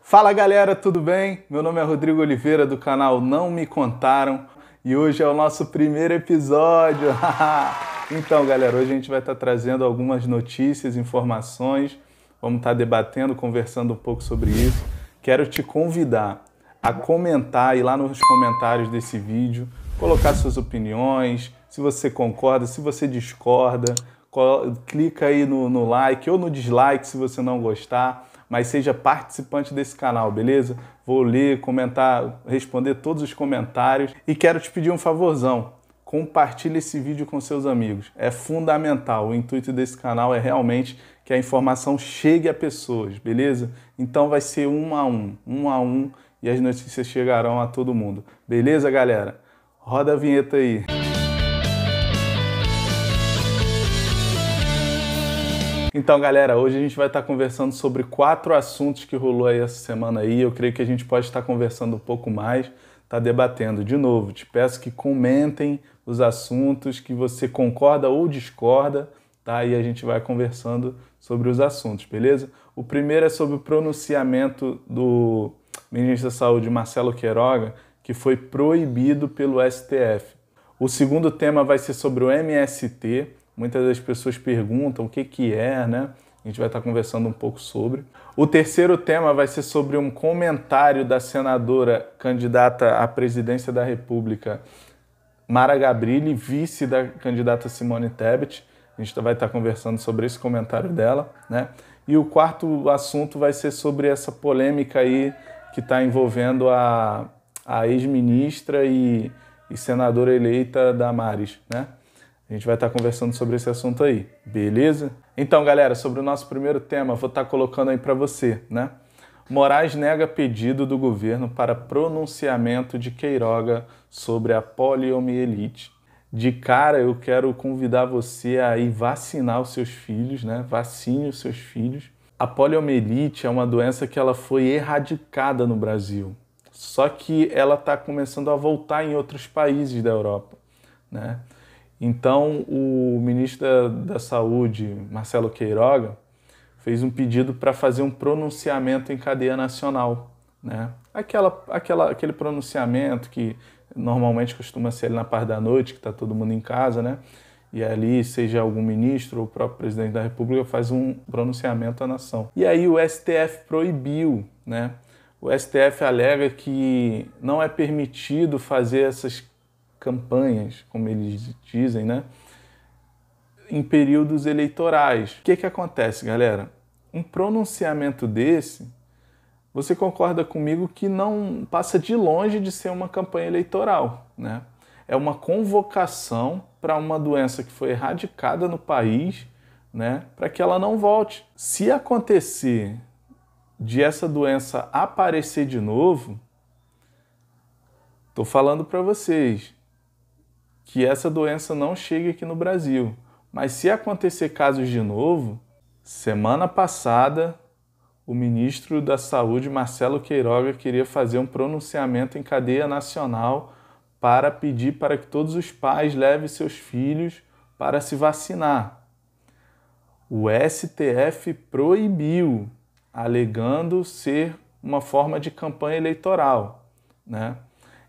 Fala galera, tudo bem? Meu nome é Rodrigo Oliveira do canal Não Me Contaram e hoje é o nosso primeiro episódio. Então galera, hoje a gente vai estar trazendo algumas notícias, informações, vamos estar debatendo, conversando um pouco sobre isso. Quero te convidar a comentar, ir lá nos comentários desse vídeo, colocar suas opiniões, se você concorda, se você discorda, clica aí no like ou no dislike se você não gostar. Mas seja participante desse canal, beleza? Vou ler, comentar, responder todos os comentários e quero te pedir um favorzão. Compartilhe esse vídeo com seus amigos. É fundamental. O intuito desse canal é realmente que a informação chegue a pessoas, beleza? Então vai ser um a um e as notícias chegarão a todo mundo. Beleza, galera? Roda a vinheta aí. Então, galera, hoje a gente vai estar conversando sobre 4 assuntos que rolou aí essa semana aí. Eu creio que a gente pode estar conversando um pouco mais, tá debatendo. De novo, te peço que comentem os assuntos, que você concorda ou discorda, tá? E a gente vai conversando sobre os assuntos, beleza? O primeiro é sobre o pronunciamento do ministro da Saúde, Marcelo Queiroga, que foi proibido pelo STF. O segundo tema vai ser sobre o MST. Muitas das pessoas perguntam o que é, né? A gente vai estar conversando um pouco sobre. O terceiro tema vai ser sobre um comentário da senadora candidata à presidência da República, Mara Gabrilli, vice da candidata Simone Tebet. A gente vai estar conversando sobre esse comentário dela, né? E o quarto assunto vai ser sobre essa polêmica aí que está envolvendo a ex-ministra e senadora eleita Damares, né? A gente vai estar conversando sobre esse assunto aí, beleza? Então, galera, sobre o nosso primeiro tema, vou estar colocando aí para você, né? Moraes nega pedido do governo para pronunciamento de Queiroga sobre a poliomielite. De cara, eu quero convidar você a ir vacinar os seus filhos, né? Vacine os seus filhos. A poliomielite é uma doença que ela foi erradicada no Brasil. Só que ela está começando a voltar em outros países da Europa, né? Então, o ministro da Saúde, Marcelo Queiroga, fez um pedido para fazer um pronunciamento em cadeia nacional, né? Aquele pronunciamento que normalmente costuma ser ali na parte da noite, que está todo mundo em casa, né? E ali, seja algum ministro ou o próprio presidente da República, faz um pronunciamento à nação. E aí o STF proibiu, né? O STF alega que não é permitido fazer essas campanhas, como eles dizem, né, em períodos eleitorais. O que acontece, galera? Um pronunciamento desse, você concorda comigo que não passa de longe de ser uma campanha eleitoral, né? É uma convocação para uma doença que foi erradicada no país, né, para que ela não volte. Se acontecer de essa doença aparecer de novo, estou falando para vocês que essa doença não chegue aqui no Brasil. Mas se acontecer casos de novo, semana passada, o ministro da Saúde, Marcelo Queiroga, queria fazer um pronunciamento em cadeia nacional para pedir para que todos os pais levem seus filhos para se vacinar. O STF proibiu, alegando ser uma forma de campanha eleitoral, né?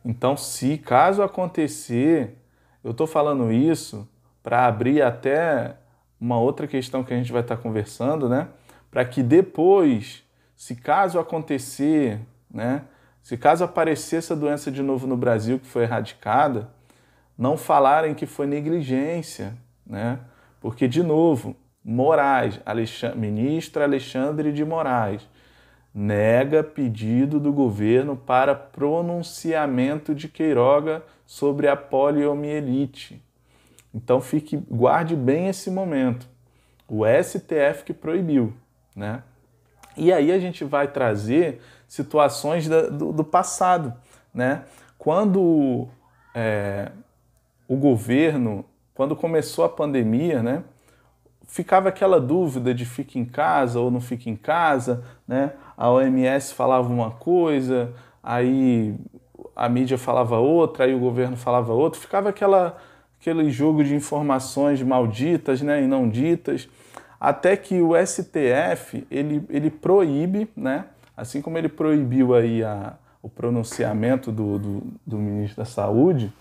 Então, se caso acontecer, eu estou falando isso para abrir até uma outra questão que a gente vai estar conversando, né? Para que depois, se caso acontecer, né? Se caso aparecer essa doença de novo no Brasil que foi erradicada, não falarem que foi negligência, né? Porque, de novo, Moraes, ministro Alexandre de Moraes, nega pedido do governo para pronunciamento de Queiroga sobre a poliomielite. Então guarde bem esse momento. O STF que proibiu, né? E aí a gente vai trazer situações do passado, né? Quando o governo, quando começou a pandemia, né, ficava aquela dúvida de fica em casa ou não fica em casa, né? A OMS falava uma coisa, aí a mídia falava outra, aí o governo falava outra, ficava aquele jogo de informações malditas, né, e não ditas, até que o STF ele proíbe, né, assim como ele proibiu aí o pronunciamento do ministro da Saúde,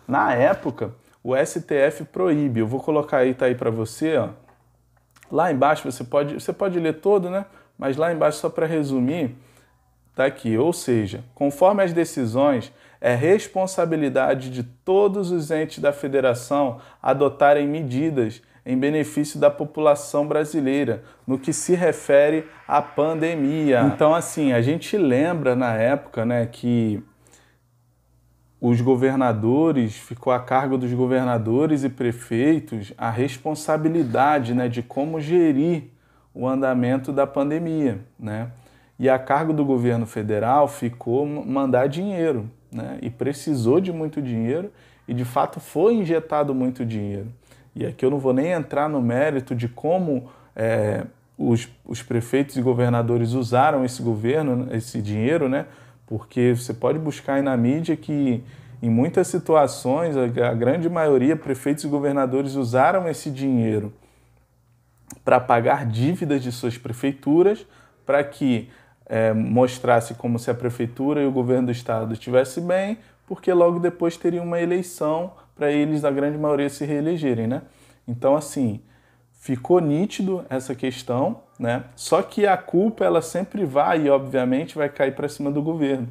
na época o STF proíbe. Eu vou colocar aí, tá aí para você, ó. Lá embaixo você pode ler todo, né? Mas lá embaixo, só para resumir, tá aqui. Ou seja, conforme as decisões, é responsabilidade de todos os entes da federação adotarem medidas em benefício da população brasileira, no que se refere à pandemia. Então, assim, a gente lembra na época, né, que os governadores, ficou a cargo dos governadores e prefeitos a responsabilidade, né, de como gerir o andamento da pandemia, né? E a cargo do governo federal ficou mandar dinheiro, né? E precisou de muito dinheiro e, de fato, foi injetado muito dinheiro. E aqui eu não vou nem entrar no mérito de como os prefeitos e governadores usaram esse dinheiro, né? Porque você pode buscar aí na mídia que, em muitas situações, a grande maioria, prefeitos e governadores usaram esse dinheiro para pagar dívidas de suas prefeituras, para que mostrasse como se a prefeitura e o governo do estado estivessem bem, porque logo depois teria uma eleição para eles, a grande maioria, se reelegerem, né? Então, assim, ficou nítido essa questão, né? Só que a culpa, ela sempre vai e, obviamente, vai cair para cima do governo.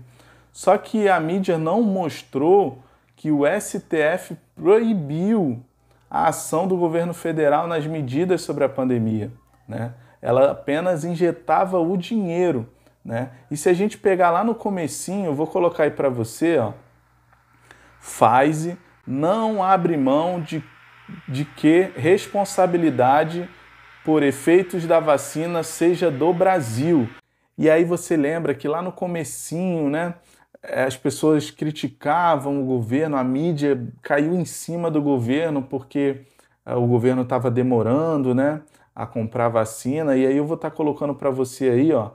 Só que a mídia não mostrou que o STF proibiu a ação do governo federal nas medidas sobre a pandemia, né? Ela apenas injetava o dinheiro, né? E se a gente pegar lá no comecinho, eu vou colocar aí para você, ó, Pfizer não abre mão de que responsabilidade por efeitos da vacina seja do Brasil. E aí você lembra que lá no comecinho, né, as pessoas criticavam o governo, a mídia caiu em cima do governo porque o governo estava demorando, né, a comprar vacina. E aí eu vou estar colocando para você aí, ó,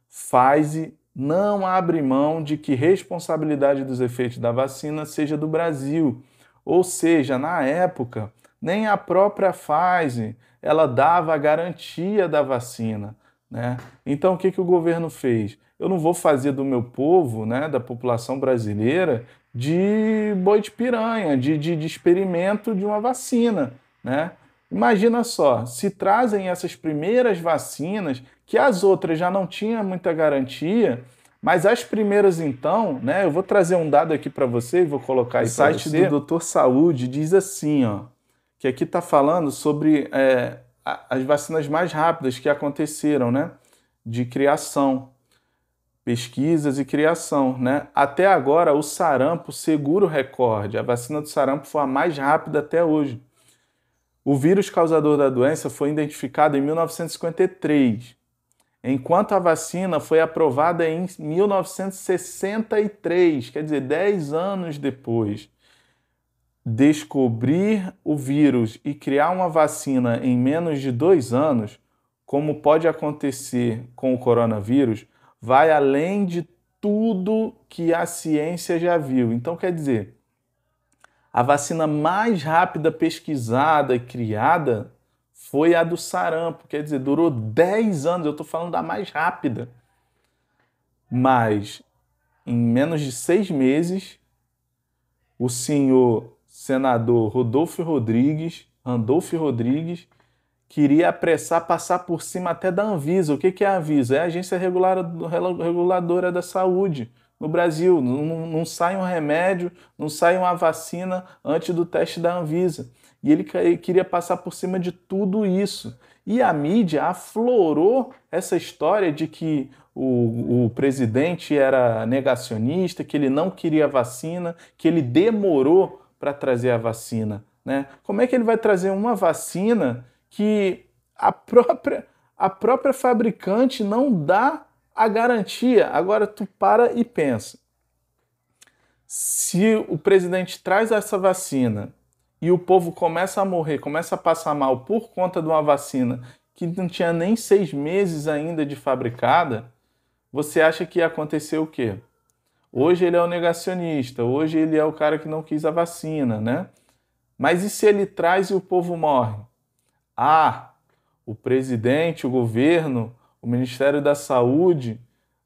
Pfizer não abre mão de que responsabilidade dos efeitos da vacina seja do Brasil. Ou seja, na época, nem a própria Pfizer ela dava a garantia da vacina, né? Então, o que o governo fez? Eu não vou fazer do meu povo, né, da população brasileira, de boi de piranha, de experimento de uma vacina, né? Imagina só, se trazem essas primeiras vacinas, que as outras já não tinham muita garantia, mas as primeiras então, né? Eu vou trazer um dado aqui para você e vou colocar aí para você. O site do Dr. Saúde diz assim, ó, que aqui está falando sobre as vacinas mais rápidas que aconteceram, né? De criação, pesquisas e criação, né? Até agora, o sarampo segura o recorde. A vacina do sarampo foi a mais rápida até hoje. O vírus causador da doença foi identificado em 1953, enquanto a vacina foi aprovada em 1963, quer dizer, 10 anos depois. Descobrir o vírus e criar uma vacina em menos de 2 anos, como pode acontecer com o coronavírus, vai além de tudo que a ciência já viu. Então, quer dizer, a vacina mais rápida pesquisada e criada foi a do sarampo, quer dizer, durou 10 anos, eu estou falando da mais rápida. Mas, em menos de 6 meses, o senhor senador Randolfo Rodrigues queria apressar, passar por cima até da Anvisa. O que é a Anvisa? É a Agência Reguladora da Saúde no Brasil. Não sai um remédio, não sai uma vacina antes do teste da Anvisa. E ele queria passar por cima de tudo isso. E a mídia aflorou essa história de que o presidente era negacionista, que ele não queria vacina, que ele demorou para trazer a vacina, né? Como é que ele vai trazer uma vacina que a própria fabricante não dá a garantia? Agora tu para e pensa. Se o presidente traz essa vacina e o povo começa a morrer, começa a passar mal por conta de uma vacina que não tinha nem 6 meses ainda de fabricada, você acha que ia acontecer o quê? Hoje ele é o negacionista, hoje ele é o cara que não quis a vacina, né? Mas e se ele traz e o povo morre? Ah, o presidente, o governo, o Ministério da Saúde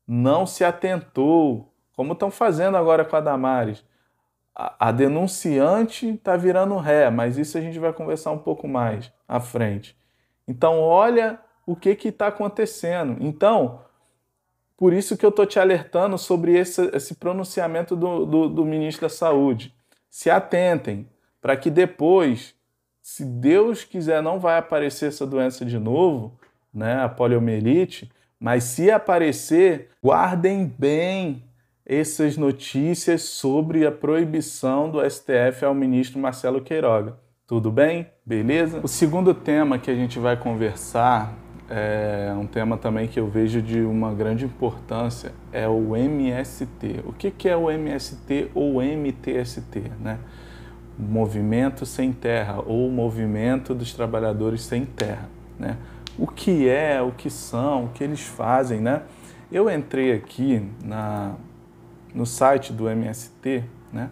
não se atentou, como estão fazendo agora com a Damares. A denunciante está virando ré, mas isso a gente vai conversar um pouco mais à frente. Então, olha o que está acontecendo. Então, por isso que eu estou te alertando sobre esse pronunciamento do ministro da Saúde. Se atentem, para que depois, se Deus quiser, não vai aparecer essa doença de novo, né, a poliomielite, mas se aparecer, guardem bem essas notícias sobre a proibição do STF ao ministro Marcelo Queiroga. Tudo bem? Beleza? O segundo tema que a gente vai conversar é um tema também que eu vejo de uma grande importância, é o MST. O que é o MST ou MTST, né? Movimento Sem Terra ou Movimento dos Trabalhadores Sem Terra, né? O que é, o que são, o que eles fazem, né? Eu entrei aqui no site do MST, né?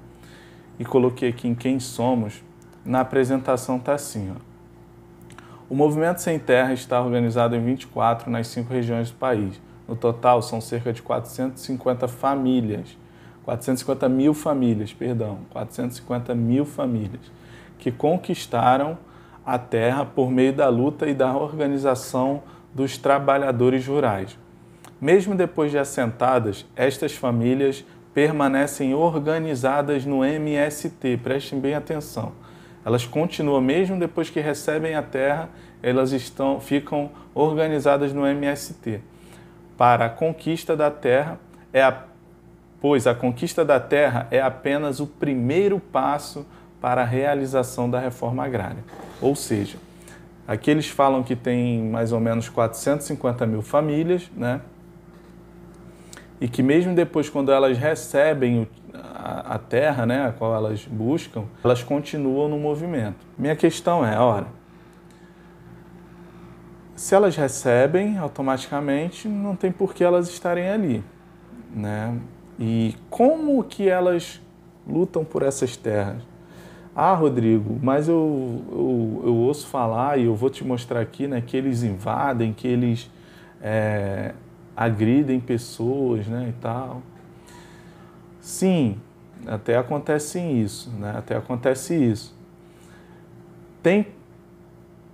E coloquei aqui em Quem Somos. Na apresentação está assim, ó. O Movimento Sem Terra está organizado em 24 nas 5 regiões do país. No total, são cerca de 450 famílias, 450 mil famílias, perdão, 450 mil famílias, que conquistaram a terra por meio da luta e da organização dos trabalhadores rurais. Mesmo depois de assentadas, estas famílias permanecem organizadas no MST, prestem bem atenção. Elas continuam, mesmo depois que recebem a terra, elas ficam organizadas no MST. Para a conquista da terra, pois a conquista da terra é apenas o primeiro passo para a realização da reforma agrária. Ou seja, aqui eles falam que tem mais ou menos 450 mil famílias, né? E que mesmo depois, quando elas recebem a terra, né, a qual elas buscam, elas continuam no movimento. Minha questão é, ora, se elas recebem automaticamente, não tem por que elas estarem ali, né? E como que elas lutam por essas terras? Ah, Rodrigo, mas eu ouço falar e eu vou te mostrar aqui, né, que eles invadem, que eles agridem pessoas, né, e tal. Sim, até acontece isso, né? Até acontece isso.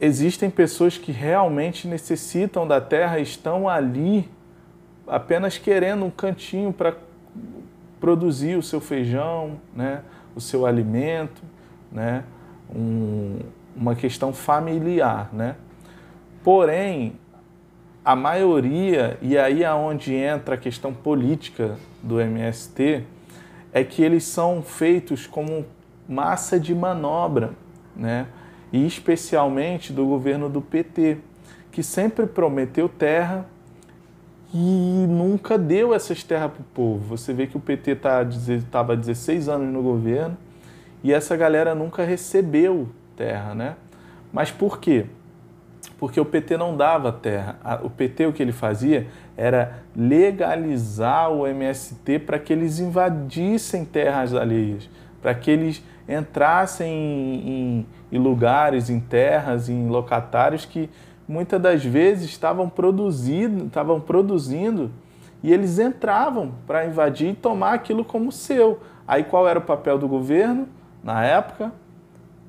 Existem pessoas que realmente necessitam da terra, estão ali apenas querendo um cantinho para produzir o seu feijão, né? O seu alimento, né? Uma questão familiar, né? Porém, a maioria, e aí é onde entra a questão política do MST, é que eles são feitos como massa de manobra, né? E especialmente do governo do PT, que sempre prometeu terra e nunca deu essas terras para o povo. Você vê que o PT estava há 16 anos no governo e essa galera nunca recebeu terra, né? Mas por quê? Porque o PT não dava terra. O PT, o que ele fazia era legalizar o MST para que eles invadissem terras alheias, para que eles entrassem em lugares, em terras, em locatários que muitas das vezes estavam produzindo e eles entravam para invadir e tomar aquilo como seu. Aí qual era o papel do governo na época?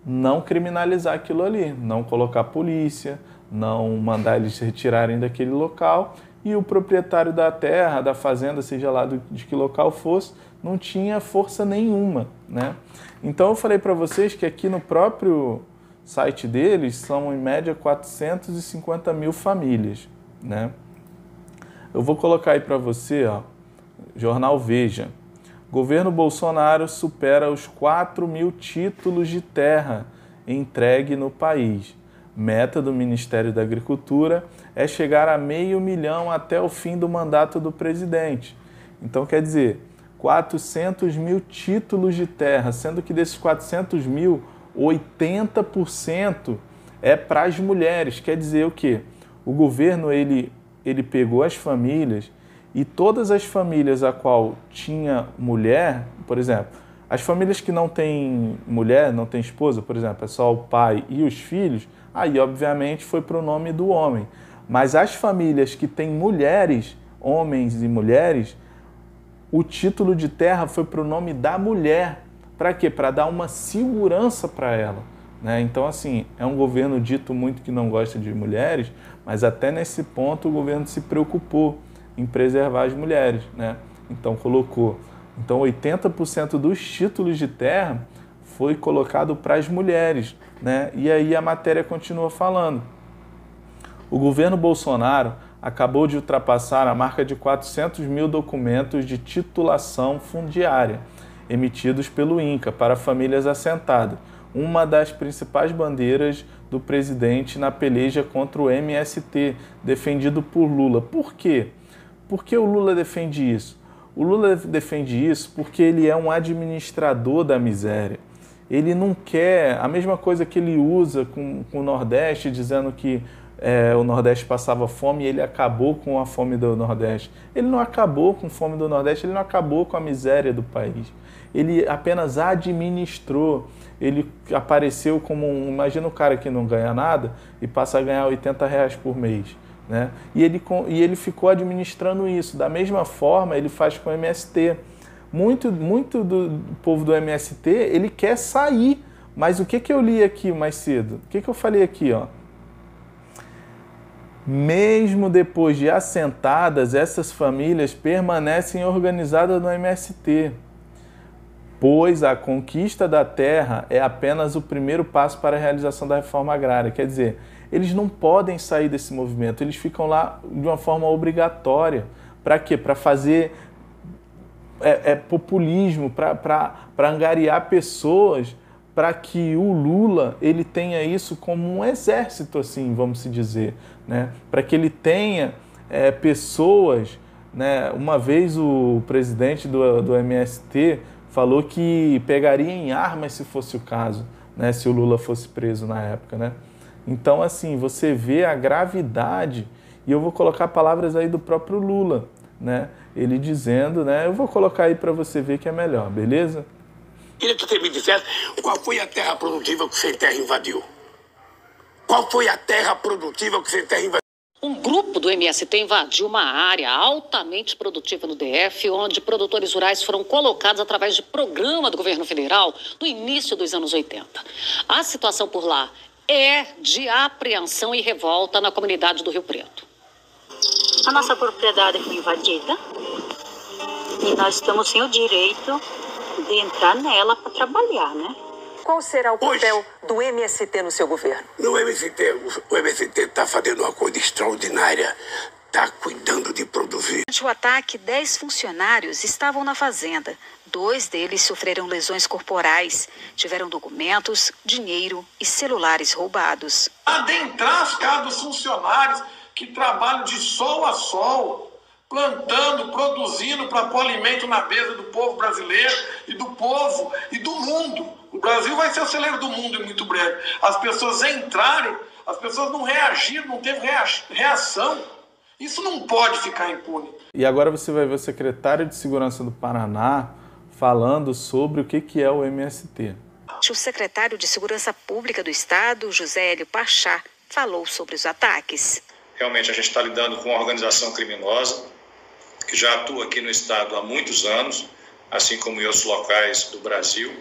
Não criminalizar aquilo ali, não colocar polícia, não mandar eles se retirarem daquele local, e o proprietário da terra, da fazenda, seja lá de que local fosse, não tinha força nenhuma, né? Então eu falei para vocês que aqui no próprio site deles são em média 450 mil famílias, né? Eu vou colocar aí para você, ó, Jornal Veja. Governo Bolsonaro supera os 4.000 títulos de terra entregue no país. Meta do Ministério da Agricultura é chegar a 500 mil até o fim do mandato do presidente. Então, quer dizer, 400 mil títulos de terra, sendo que desses 400 mil, 80% é para as mulheres. Quer dizer o quê? O governo ele pegou as famílias e todas as famílias a qual tinha mulher, por exemplo, as famílias que não têm mulher, não têm esposa, por exemplo, é só o pai e os filhos, aí obviamente foi para o nome do homem. Mas as famílias que têm mulheres, homens e mulheres, o título de terra foi para o nome da mulher. Para quê? Para dar uma segurança para ela, né? Então, assim, é um governo dito muito que não gosta de mulheres, mas até nesse ponto o governo se preocupou em preservar as mulheres, né? Então, colocou. Então, 80% dos títulos de terra foi colocado para as mulheres, né? E aí a matéria continua falando. O governo Bolsonaro acabou de ultrapassar a marca de 400 mil documentos de titulação fundiária emitidos pelo INCA para famílias assentadas, uma das principais bandeiras do presidente na peleja contra o MST, defendido por Lula. Por quê? Por que o Lula defende isso? O Lula defende isso porque ele é um administrador da miséria. Ele não quer a mesma coisa que ele usa com o Nordeste, dizendo que o Nordeste passava fome e ele acabou com a fome do Nordeste. Ele não acabou com a fome do Nordeste, ele não acabou com a miséria do país. Ele apenas administrou. Ele apareceu como imagina um cara que não ganha nada e passa a ganhar R$80 por mês, né? E ele ficou administrando isso. Da mesma forma, ele faz com o MST. Muito do povo do MST, ele quer sair. Mas o que eu li aqui mais cedo? O que eu falei aqui, ó? Mesmo depois de assentadas, essas famílias permanecem organizadas no MST, pois a conquista da terra é apenas o primeiro passo para a realização da reforma agrária. Quer dizer, eles não podem sair desse movimento, eles ficam lá de uma forma obrigatória. Para quê? Para fazer populismo, para angariar pessoas, para que o Lula ele tenha isso como um exército, assim, vamos se dizer, né? Para que ele tenha pessoas, né? Uma vez o presidente do MST falou que pegaria em armas se fosse o caso, né? Se o Lula fosse preso na época, né? Então, assim, você vê a gravidade, e eu vou colocar palavras aí do próprio Lula, né? Ele dizendo, né? Eu vou colocar aí para você ver que é melhor, beleza? Queria que você me dissesse qual foi a terra produtiva que Sem Terra invadiu. Qual foi a terra produtiva que Sem Terra invadiu? Um grupo do MST invadiu uma área altamente produtiva no DF, onde produtores rurais foram colocados através de programa do governo federal no início dos anos 80. A situação por lá é de apreensão e revolta na comunidade do Rio Preto. A nossa propriedade foi invadida e nós estamos sem o direito de entrar nela para trabalhar, né? Qual será o papel do MST no seu governo? No MST, o MST está fazendo uma coisa extraordinária. Está cuidando de produzir. Durante o ataque, 10 funcionários estavam na fazenda. 2 deles sofreram lesões corporais. Tiveram documentos, dinheiro e celulares roubados. Adentrar as casas dos funcionários que trabalham de sol a sol, plantando, produzindo para pôr alimento na mesa do povo brasileiro e do povo e do mundo. O Brasil vai ser o celeiro do mundo em muito breve. As pessoas entrarem, as pessoas não reagiram, não teve reação. Isso não pode ficar impune. E agora você vai ver o secretário de Segurança do Paraná falando sobre o que é o MST. O secretário de Segurança Pública do Estado, José Hélio Pachá, falou sobre os ataques. Realmente a gente está lidando com uma organização criminosa que já atua aqui no Estado há muitos anos, assim como em outros locais do Brasil,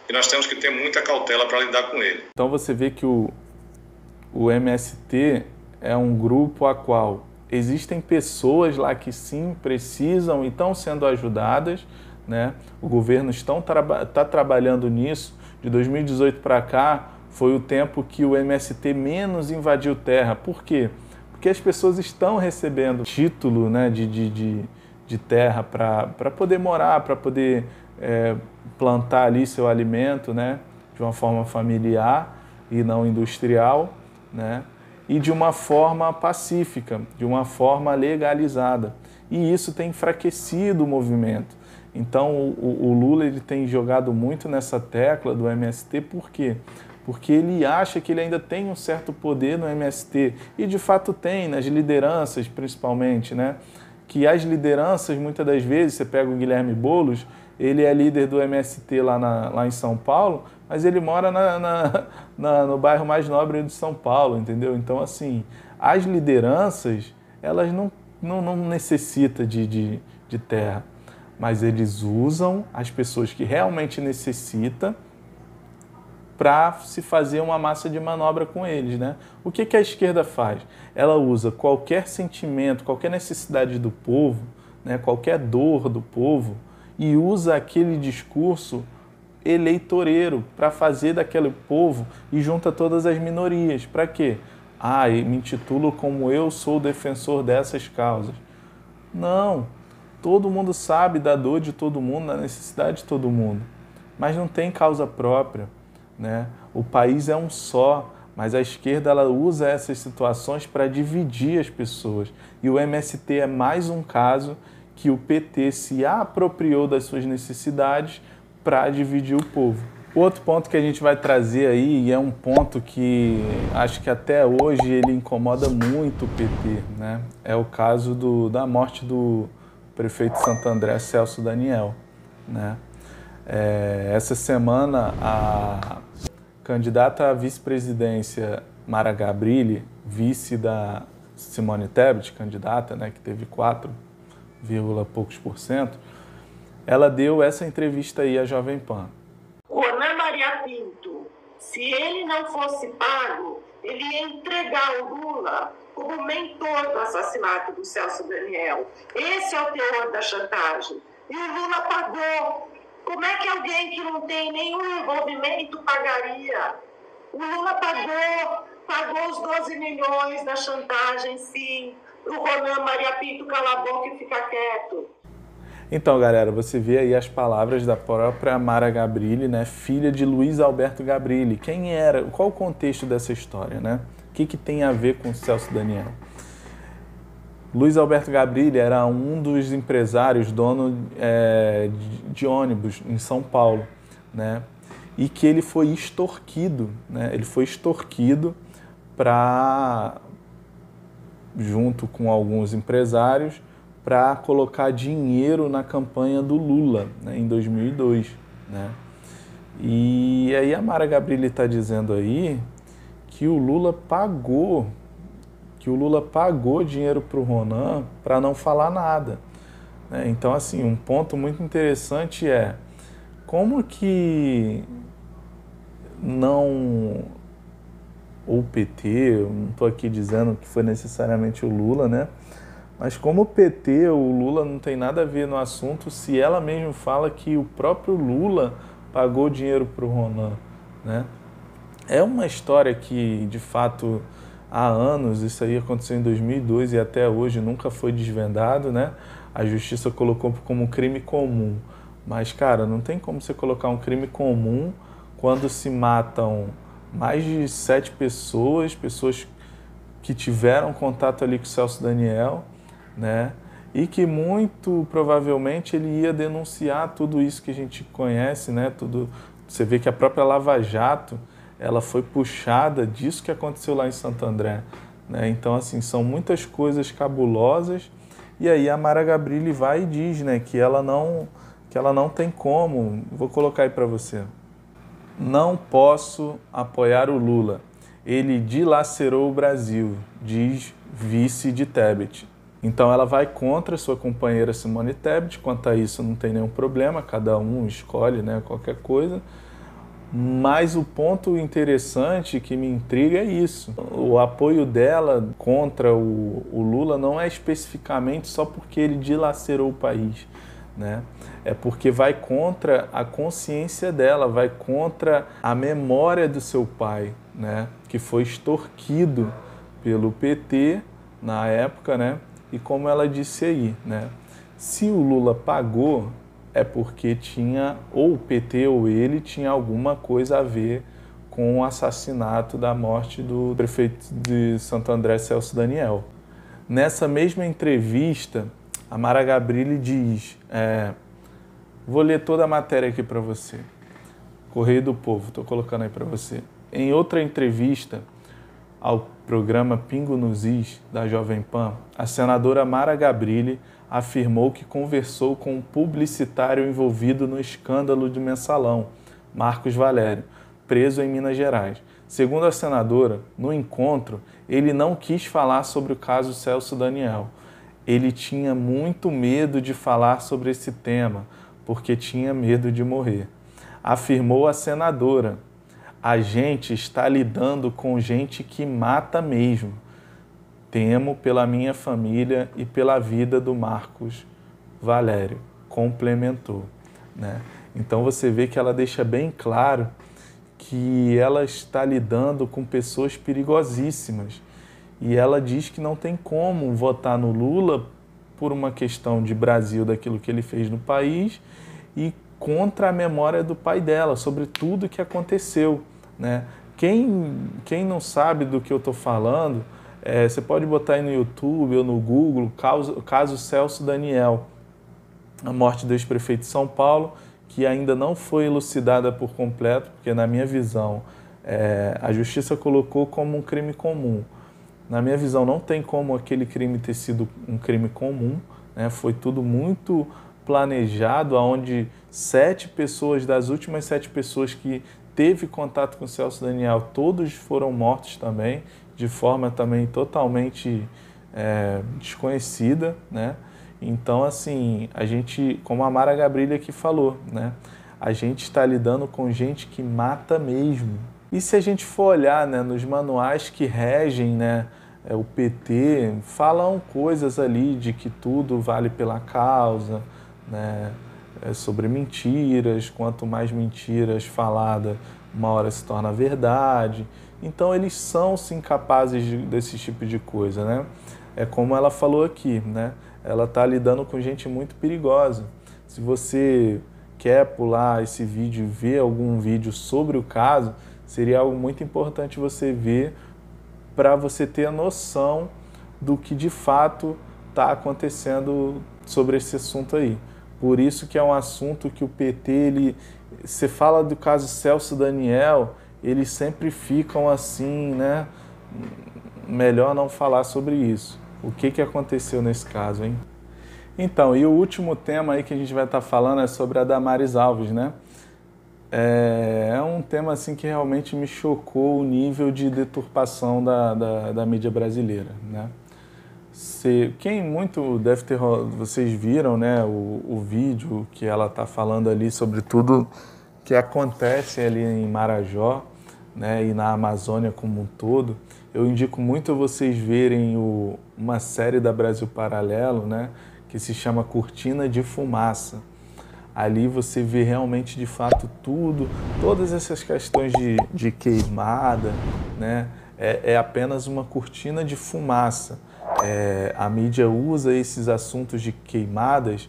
e nós temos que ter muita cautela para lidar com ele. Então você vê que o MST é um grupo a qual existem pessoas lá que sim precisam e estão sendo ajudadas, né? O governo está trabalhando nisso. De 2018 para cá foi o tempo que o MST menos invadiu terra. Por quê? Porque as pessoas estão recebendo título, né, de terra para poder morar, para poder plantar ali seu alimento, né, de uma forma familiar e não industrial, né? E de uma forma pacífica, de uma forma legalizada. E isso tem enfraquecido o movimento. Então, o Lula ele tem jogado muito nessa tecla do MST, por quê? Porque ele acha que ele ainda tem um certo poder no MST, e de fato tem, nas lideranças principalmente, né? Que as lideranças, muitas das vezes, você pega o Guilherme Boulos, ele é líder do MST lá em São Paulo, mas ele mora no bairro mais nobre de São Paulo, entendeu? Então, assim, as lideranças, elas não não necessita de terra, mas eles usam as pessoas que realmente necessitam para se fazer uma massa de manobra com eles, né? O que a esquerda faz? Ela usa qualquer sentimento, qualquer necessidade do povo, né? Qualquer dor do povo, e usa aquele discurso eleitoreiro para fazer daquele povo e junta todas as minorias. Para quê? E me intitulo como eu sou defensor dessas causas. Não, todo mundo sabe da dor de todo mundo, da necessidade de todo mundo, mas não tem causa própria, né? O país é um só, mas a esquerda ela usa essas situações para dividir as pessoas. E o MST é mais um caso que o PT se apropriou das suas necessidades para dividir o povo. Outro ponto que a gente vai trazer aí, e é um ponto que acho que até hoje ele incomoda muito o PT, né? É o caso da morte do prefeito de Santo André, Celso Daniel, né? Essa semana, a candidata à vice-presidência Mara Gabrilli, vice da Simone Tebet, candidata, né, que teve 4, poucos %, ela deu essa entrevista aí à Jovem Pan. Ronan Maria Pinto, se ele não fosse pago, ele ia entregar o Lula como mentor do assassinato do Celso Daniel. Esse é o teor da chantagem. E o Lula pagou. Como é que alguém que não tem nenhum envolvimento pagaria? O Lula pagou os 12 milhões da chantagem, sim. O Ronan Maria Pinto cala a boca e fica quieto. Então, galera, você vê aí as palavras da própria Mara Gabrilli, né, filha de Luiz Alberto Gabrilli. Quem era? Qual o contexto dessa história, né? O que tem a ver com o Celso Daniel? Luiz Alberto Gabrilli era um dos empresários, dono de ônibus em São Paulo, né? E que ele foi extorquido, né? Ele foi extorquido junto com alguns empresários, para colocar dinheiro na campanha do Lula, né, em 2002. Né? E aí a Mara Gabrilli está dizendo aí que o Lula pagou dinheiro para o Ronan para não falar nada. Né? Então, assim, um ponto muito interessante é como que ou o PT, eu não estou aqui dizendo que foi necessariamente o Lula, né? Mas como o PT ou o Lula não tem nada a ver no assunto, se ela mesma fala que o próprio Lula pagou dinheiro para o Ronan, né? É uma história que, de fato, há anos, isso aí aconteceu em 2002 e até hoje nunca foi desvendado, né? A justiça colocou como crime comum. Mas, cara, não tem como você colocar um crime comum quando se matam mais de 7 pessoas que tiveram contato ali com o Celso Daniel, né? E que muito provavelmente ele ia denunciar tudo isso que a gente conhece, né? Você vê que a própria Lava Jato, ela foi puxada disso que aconteceu lá em Santo André, né? Então, assim, são muitas coisas cabulosas. E aí a Mara Gabrilli vai e diz, né, que ela não tem como. Vou colocar aí para você. Não posso apoiar o Lula. Ele dilacerou o Brasil, diz vice de Tebet. Então ela vai contra sua companheira Simone Tebet. Quanto a isso não tem nenhum problema, cada um escolhe, né, qualquer coisa. Mas o ponto interessante que me intriga é isso. O apoio dela contra o Lula não é especificamente só porque ele dilacerou o país, né? É porque vai contra a consciência dela, vai contra a memória do seu pai, né? Que foi extorquido pelo PT na época, né? E como ela disse aí, né? Se o Lula pagou, é porque ou o PT ou ele tinha alguma coisa a ver com o assassinato da morte do prefeito de Santo André, Celso Daniel. Nessa mesma entrevista, a Mara Gabrilli diz, vou ler toda a matéria aqui para você, Correio do Povo, estou colocando aí para você. Em outra entrevista ao programa Pingo nos Is, da Jovem Pan, a senadora Mara Gabrilli afirmou que conversou com um publicitário envolvido no escândalo de Mensalão, Marcos Valério, preso em Minas Gerais. Segundo a senadora, no encontro, ele não quis falar sobre o caso Celso Daniel. ele tinha muito medo de falar sobre esse tema, porque tinha medo de morrer. Afirmou a senadora: a gente está lidando com gente que mata mesmo. Temo pela minha família e pela vida do Marcos Valério, complementou, né? Então você vê que ela deixa bem claro que ela está lidando com pessoas perigosíssimas. E ela diz que não tem como votar no Lula por uma questão de Brasil, daquilo que ele fez no país, e contra a memória do pai dela, sobre tudo que aconteceu, né? Quem não sabe do que eu estou falando, você pode botar aí no YouTube ou no Google, caso Celso Daniel, a morte do ex-prefeito de São Paulo, que ainda não foi elucidada por completo, porque na minha visão a justiça colocou como um crime comum. Na minha visão não tem como aquele crime ter sido um crime comum, né? Foi tudo muito planejado, onde 7 pessoas, das últimas 7 pessoas que teve contato com o Celso Daniel, todos foram mortos também, de forma também totalmente desconhecida, né? Então, assim, a gente, como a Mara Gabrilli aqui falou, né? A gente está lidando com gente que mata mesmo. E se a gente for olhar, né, nos manuais que regem, né, o PT, falam coisas ali de que tudo vale pela causa, né, sobre mentiras, quanto mais mentiras faladas, uma hora se torna verdade. Então eles são sim capazes desse tipo de coisa, né? É como ela falou aqui, né? Ela está lidando com gente muito perigosa. Se você quer pular esse vídeo e ver algum vídeo sobre o caso, seria algo muito importante você ver, para você ter a noção do que de fato está acontecendo sobre esse assunto aí. Por isso que é um assunto que o PT, você fala do caso Celso Daniel, eles sempre ficam assim, né? Melhor não falar sobre isso. O que aconteceu nesse caso, hein? Então, e o último tema aí que a gente vai estar falando é sobre a Damares Alves, né? É um tema assim que realmente me chocou, o nível de deturpação da mídia brasileira, né? Quem muito deve ter... Vocês viram, né, o vídeo que ela está falando ali sobre tudo que acontece ali em Marajó, né, e na Amazônia como um todo. Eu indico muito vocês verem uma série da Brasil Paralelo, né, que se chama Cortina de Fumaça. Ali você vê realmente, de fato, todas essas questões de queimada, né, é apenas uma cortina de fumaça. A mídia usa esses assuntos de queimadas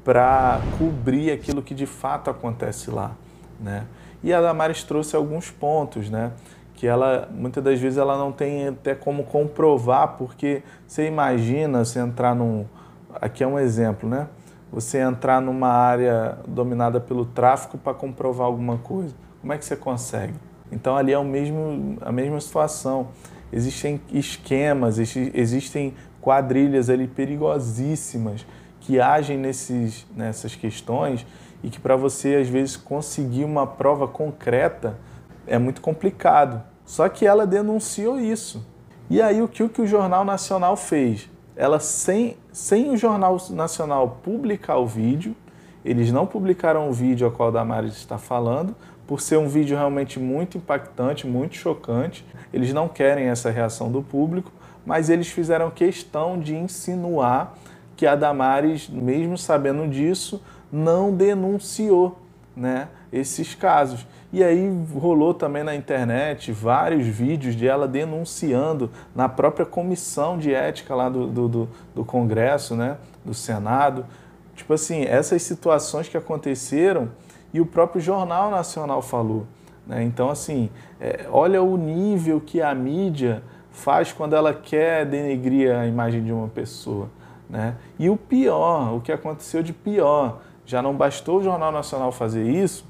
para cobrir aquilo que de fato acontece lá, né? E a Damares trouxe alguns pontos, né? Que ela, muitas das vezes, ela não tem até como comprovar, porque você imagina você entrar aqui é um exemplo, né? Você entrar numa área dominada pelo tráfico para comprovar alguma coisa. Como é que você consegue? Então ali é a mesma situação. Existem esquemas, existem quadrilhas ali perigosíssimas que agem nessas questões, e que para você, às vezes, conseguir uma prova concreta é muito complicado. Só que ela denunciou isso. E aí o que o Jornal Nacional fez? Ela, sem o Jornal Nacional publicar o vídeo, eles não publicaram o vídeo ao qual a Damares está falando, por ser um vídeo realmente muito impactante, muito chocante. Eles não querem essa reação do público, mas eles fizeram questão de insinuar que a Damares, mesmo sabendo disso, não denunciou, né, esses casos. E aí rolou também na internet vários vídeos de ela denunciando na própria comissão de ética lá do Congresso, né, do Senado. Tipo assim, essas situações que aconteceram e o próprio Jornal Nacional falou, né? Então, assim, olha o nível que a mídia faz quando ela quer denegrir a imagem de uma pessoa, né? E o pior, o que aconteceu de pior, já não bastou o Jornal Nacional fazer isso,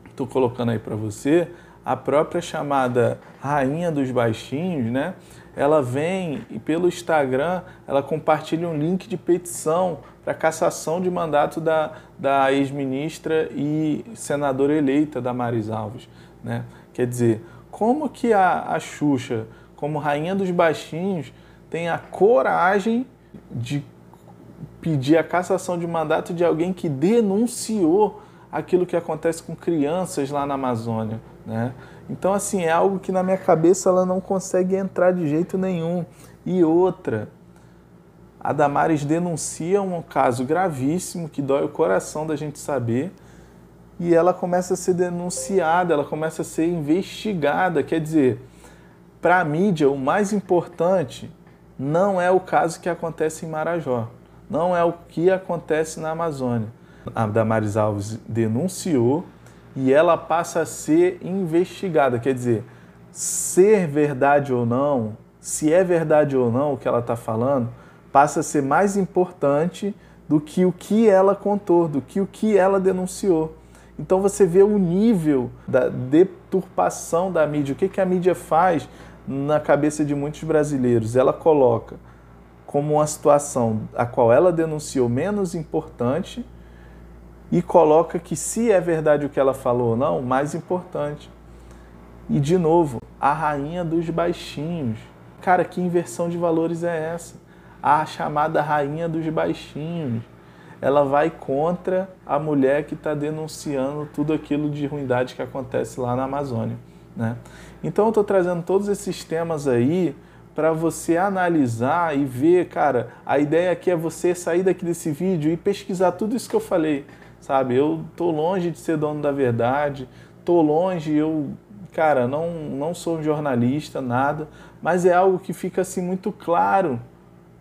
estou colocando aí para você, a própria chamada Rainha dos Baixinhos, né? Ela vem e pelo Instagram, ela compartilha um link de petição para cassação de mandato da ex-ministra e senadora eleita Damares Alves, né? Quer dizer, como que a Xuxa, como Rainha dos Baixinhos, tem a coragem de pedir a cassação de mandato de alguém que denunciou aquilo que acontece com crianças lá na Amazônia, né? Então, assim, é algo que na minha cabeça ela não consegue entrar de jeito nenhum. E outra, a Damares denuncia um caso gravíssimo que dói o coração da gente saber, e ela começa a ser denunciada, ela começa a ser investigada. Quer dizer, para a mídia, o mais importante não é o caso que acontece em Marajó, não é o que acontece na Amazônia. A Damares Alves denunciou e ela passa a ser investigada. Quer dizer, ser verdade ou não, se é verdade ou não o que ela está falando, passa a ser mais importante do que o que ela contou, do que o que ela denunciou. Então você vê o nível da deturpação da mídia. O que a mídia faz na cabeça de muitos brasileiros? Ela coloca como uma situação a qual ela denunciou menos importante e coloca que, se é verdade o que ela falou ou não, mais importante. E, de novo, a rainha dos baixinhos. Cara, que inversão de valores é essa? A chamada rainha dos baixinhos. Ela vai contra a mulher que está denunciando tudo aquilo de ruindade que acontece lá na Amazônia, né? Então eu estou trazendo todos esses temas aí para você analisar e ver, cara, a ideia aqui é você sair daqui desse vídeo e pesquisar tudo isso que eu falei, sabe? Eu tô longe de ser dono da verdade, tô longe, cara, não sou um jornalista, nada, mas é algo que fica assim muito claro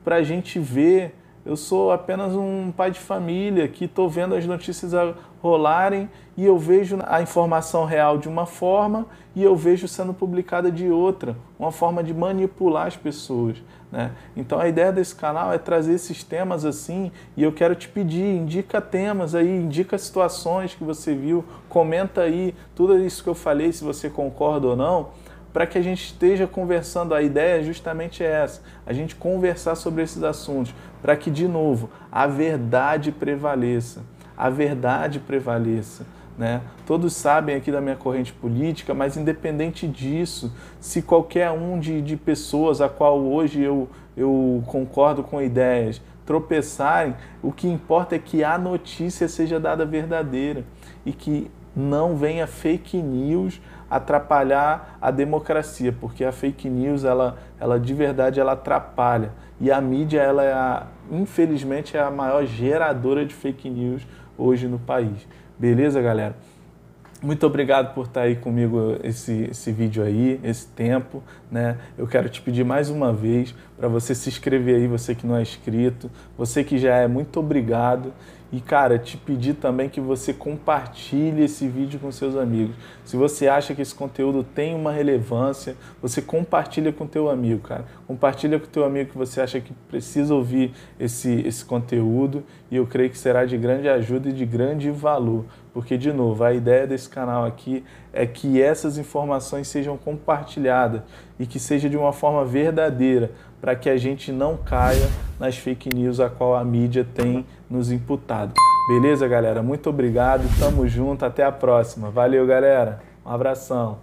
para a gente ver. Eu sou apenas um pai de família que estou vendo as notícias rolarem e eu vejo a informação real de uma forma e eu vejo sendo publicada de outra, uma forma de manipular as pessoas, né? Então a ideia desse canal é trazer esses temas assim, e eu quero te pedir, indica temas aí, indica situações que você viu, comenta aí tudo isso que eu falei, se você concorda ou não, para que a gente esteja conversando. A ideia é justamente essa, a gente conversar sobre esses assuntos, para que, de novo, a verdade prevaleça. A verdade prevaleça, né? Todos sabem aqui da minha corrente política, mas independente disso, se qualquer um de pessoas a qual hoje eu concordo com ideias tropeçarem, o que importa é que a notícia seja dada verdadeira e que não venha fake news atrapalhar a democracia, porque a fake news, ela de verdade, ela atrapalha. E a mídia, ela infelizmente, é a maior geradora de fake news hoje no país. Beleza, galera? Muito obrigado por estar aí comigo esse vídeo aí, esse tempo, né? Eu quero te pedir mais uma vez para você se inscrever aí, você que não é inscrito, você que já é, muito obrigado. E, cara, te pedir também que você compartilhe esse vídeo com seus amigos. Se você acha que esse conteúdo tem uma relevância, você compartilha com o teu amigo, cara. Compartilha com o teu amigo que você acha que precisa ouvir esse conteúdo, e eu creio que será de grande ajuda e de grande valor. Porque, de novo, a ideia desse canal aqui é que essas informações sejam compartilhadas e que seja de uma forma verdadeira, para que a gente não caia nas fake news a qual a mídia tem nos imputado. Beleza, galera? Muito obrigado, tamo junto, até a próxima. Valeu, galera. Um abração.